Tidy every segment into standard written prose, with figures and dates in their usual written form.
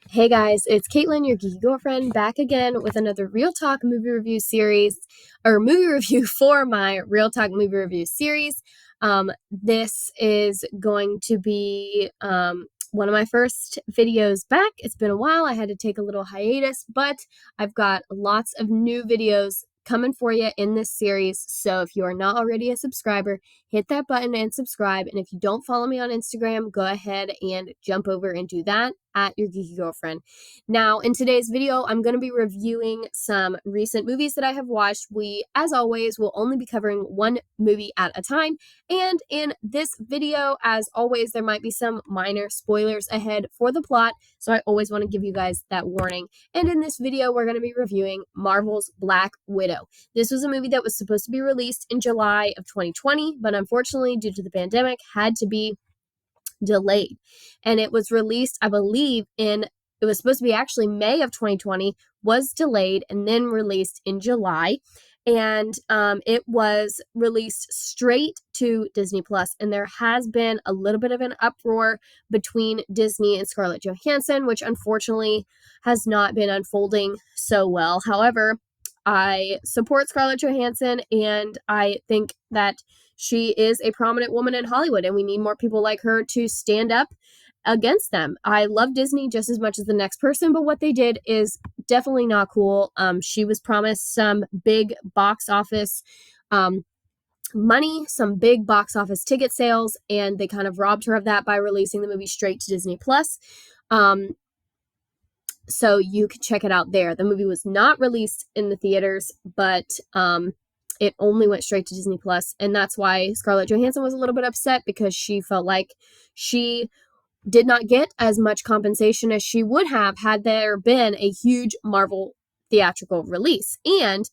Hey guys, it's Caitlin, your geeky girlfriend, back again with another Real Talk movie review series, or movie review for my Real Talk movie review series. This is going to be one of my first videos back. It's been a while. I had to take a little hiatus, but I've got lots of new videos coming for you in this series. So if you are not already a subscriber, hit that button and subscribe. And if you don't follow me on Instagram, go ahead and jump over and do that at your geeky girlfriend. Now, in today's video, I'm going to be reviewing some recent movies that I have watched. We, as always, will only be covering one movie at a time. And in this video, as always, there might be some minor spoilers ahead for the plot. So I always want to give you guys that warning. And in this video, we're going to be reviewing Marvel's Black Widow. This was a movie that was supposed to be released in July of 2020, but unfortunately, due to the pandemic, had to be delayed. And it was released, I believe, it was supposed to be actually May of 2020, was delayed, and then released in July. And it was released straight to Disney Plus. And there has been a little bit of an uproar between Disney and Scarlett Johansson, which unfortunately has not been unfolding so well. However, I support Scarlett Johansson, and I think that she is a prominent woman in Hollywood, and we need more people like her to stand up against them. I love Disney just as much as the next person, but what they did is definitely not cool. She was promised some big box office money, some big box office ticket sales, and they kind of robbed her of that by releasing the movie straight to Disney Plus. So you can check it out there. The movie was not released in the theaters, but it only went straight to Disney Plus, and that's why Scarlett Johansson was a little bit upset, because she felt like she did not get as much compensation as she would have had there been a huge Marvel theatrical release. And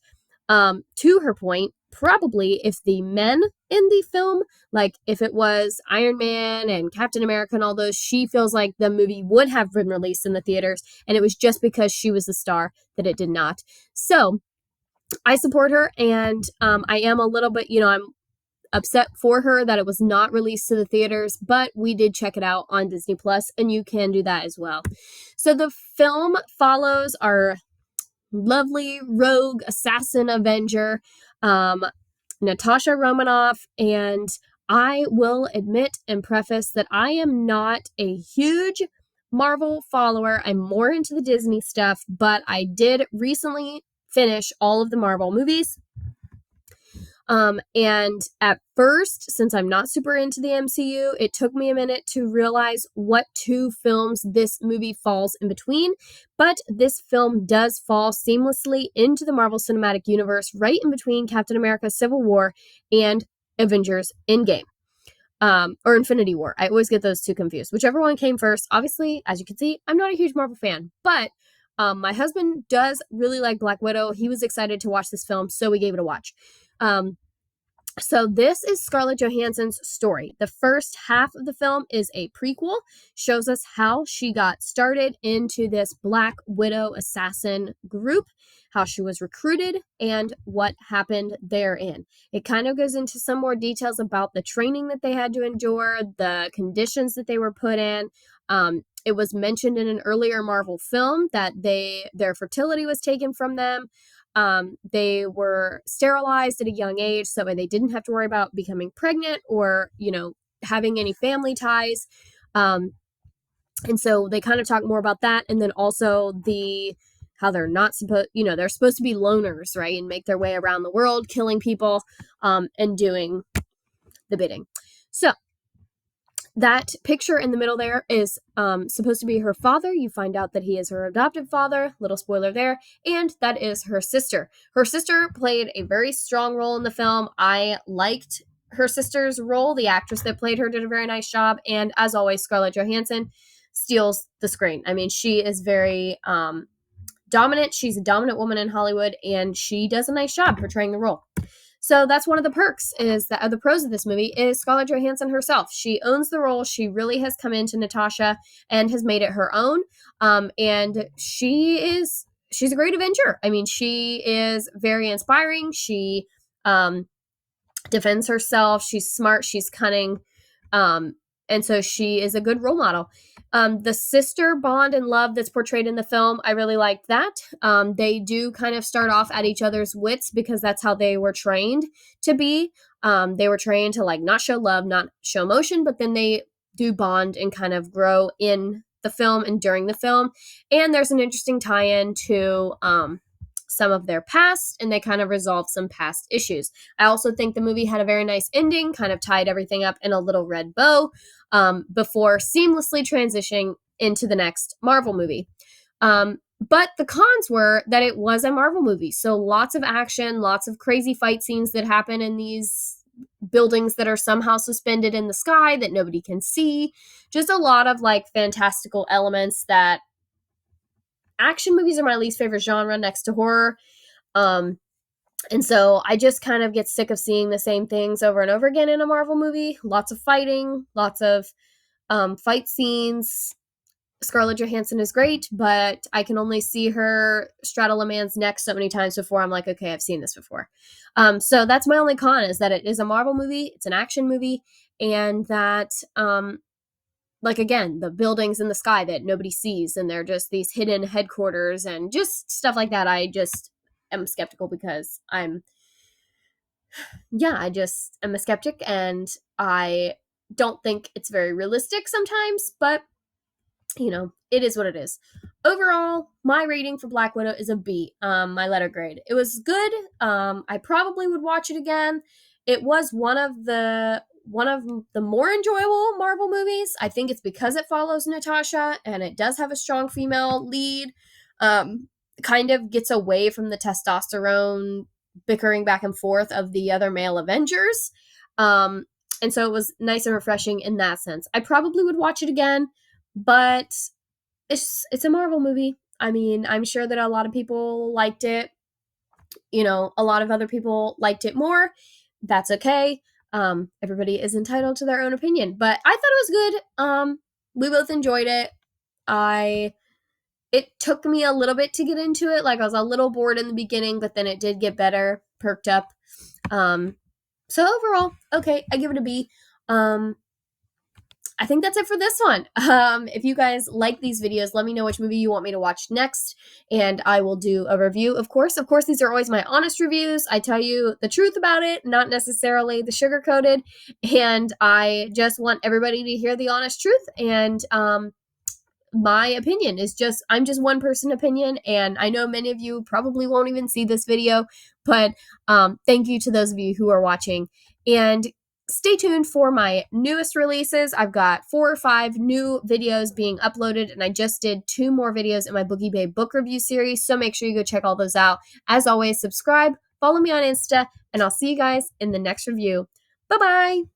to her point, probably if the men in the film, like if it was Iron Man and Captain America and all those, she feels like the movie would have been released in the theaters, and it was just because she was the star that it did not. So I support her, and I am a little bit, I'm upset for her that it was not released to the theaters, but we did check it out on Disney Plus, and you can do that as well. So the film follows our lovely rogue assassin avenger, Natasha Romanoff, and I will admit and preface that I am not a huge Marvel follower. I'm more into the Disney stuff, but I did recently finish all of the Marvel movies. And at first, since I'm not super into the MCU, it took me a minute to realize what two films this movie falls in between. But this film does fall seamlessly into the Marvel Cinematic Universe, right in between Captain America Civil War and Avengers Endgame. Or Infinity War. I always get those two confused. Whichever one came first. Obviously, as you can see, I'm not a huge Marvel fan, but my husband does really like Black Widow. He was excited to watch this film, so we gave it a watch. So this is Scarlett Johansson's story. The first half of the film is a prequel, shows us how she got started into this Black Widow assassin group, how she was recruited, and what happened therein. It kind of goes into some more details about the training that they had to endure, the conditions that they were put in. It was mentioned in an earlier Marvel film that their fertility was taken from them. They were sterilized at a young age, so they didn't have to worry about becoming pregnant or, having any family ties. And so they kind of talk more about that. And then also how they're not supposed, they're supposed to be loners, right? And make their way around the world, killing people, and doing the bidding. So that picture in the middle there is supposed to be her father. You find out that he is her adoptive father. Little spoiler there. And that is her sister. Her sister played a very strong role in the film. I liked her sister's role. The actress that played her did a very nice job. And as always, Scarlett Johansson steals the screen. I mean, she is very dominant. She's a dominant woman in Hollywood, and she does a nice job portraying the role. So that's one of the perks, is that the pros of this movie is Scarlett Johansson herself. She owns the role. She really has come into Natasha and has made it her own. And she's a great Avenger. I mean, she is very inspiring. She defends herself. She's smart. She's cunning. And so she is a good role model. The sister bond and love that's portrayed in the film, I really liked that. They do kind of start off at each other's wits because that's how they were trained to be. They were trained to like not show love, not show emotion, but then they do bond and kind of grow in the film and during the film. And there's an interesting tie-in to some of their past, and they kind of resolve some past issues. I also think the movie had a very nice ending, kind of tied everything up in a little red bow before seamlessly transitioning into the next Marvel movie. But the cons were that it was a Marvel movie. So lots of action, lots of crazy fight scenes that happen in these buildings that are somehow suspended in the sky that nobody can see. Just a lot of like fantastical elements that action movies are my least favorite genre next to horror. And so I just kind of get sick of seeing the same things over and over again in a Marvel movie. Lots of fighting, lots of fight scenes. Scarlett Johansson is great, but I can only see her straddle a man's neck so many times before I'm like, okay, I've seen this before. So that's my only con, is that it is a Marvel movie, it's an action movie, and that like again, the buildings in the sky that nobody sees, and they're just these hidden headquarters and just stuff like that. I just am skeptical because I just am a skeptic, and I don't think it's very realistic sometimes, but you know, it is what it is. Overall, my rating for Black Widow is a B. My letter grade. It was good. I probably would watch it again. It was one of the more enjoyable Marvel movies. I think it's because it follows Natasha and it does have a strong female lead. Kind of gets away from the testosterone bickering back and forth of the other male Avengers. And so it was nice and refreshing in that sense. I probably would watch it again, but it's a Marvel movie. I mean, I'm sure that a lot of people liked it. You know, a lot of other people liked it more. That's okay. Everybody is entitled to their own opinion, but I thought it was good. We both enjoyed it. It took me a little bit to get into it. Like I was a little bored in the beginning, but then it did get better, perked up. So overall, okay, I give it a B. I think that's it for this one. If you guys like these videos, let me know which movie you want me to watch next, and I will do a review, of course. Of course, these are always my honest reviews. I tell you the truth about it, not necessarily the sugar-coated, and I just want everybody to hear the honest truth, and my opinion is I'm just one person opinion, and I know many of you probably won't even see this video, but thank you to those of you who are watching, and stay tuned for my newest releases. I've got 4 or 5 new videos being uploaded, and I just did 2 more videos in my Boogie Babe book review series, so make sure you go check all those out. As always, subscribe, follow me on Insta, and I'll see you guys in the next review. Bye-bye!